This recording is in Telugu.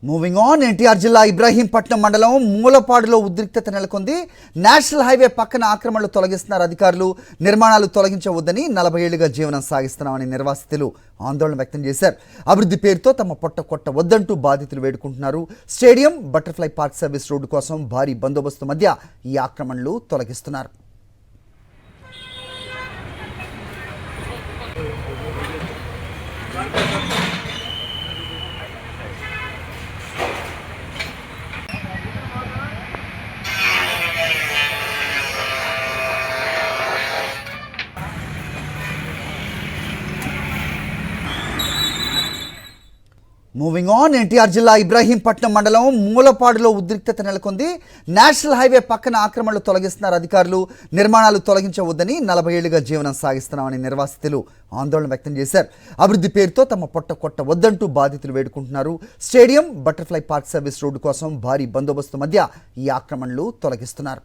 మూవింగ్ ఆన్ ఎన్టీఆర్ జిల్లా ఇబ్రాహీంపట్నం మండలం మూలపాడులో ఉద్రిక్తత నెలకొంది. నేషనల్ హైవే పక్కన ఆక్రమణలు తొలగిస్తున్నారు అధికారులు. నిర్మాణాలు తొలగించవద్దని 40 ఏళ్లుగా జీవనం సాగిస్తున్నామని నిర్వాసితులు ఆందోళన వ్యక్తం చేశారు. అభివృద్ధి పేరుతో తమ పొట్ట కొట్టవద్దంటూ బాధితులు వేడుకుంటున్నారు. Stadium, butterfly park service road కోసం భారీ బందోబస్తు మధ్య ఈ ఆక్రమణలు తొలగిస్తున్నారు. మూవింగ్ ఆన్ ఎన్టీఆర్ జిల్లా ఇబ్రాహీంపట్నం మండలం మూలపాడులో ఉద్రిక్తత నెలకొంది. నేషనల్ హైవే పక్కన ఆక్రమణలు తొలగిస్తున్నారు అధికారులు. నిర్మాణాలు తొలగించవద్దని 40 ఏళ్లుగా జీవనం సాగిస్తున్నామని నిర్వాసితులు ఆందోళన వ్యక్తం చేశారు. అభివృద్ధి పేరుతో తమ పొట్ట కొట్టవద్దంటూ బాధితులు వేడుకుంటున్నారు. Stadium, butterfly park service road కోసం భారీ బందోబస్తు మధ్య ఈ ఆక్రమణలు తొలగిస్తున్నారు.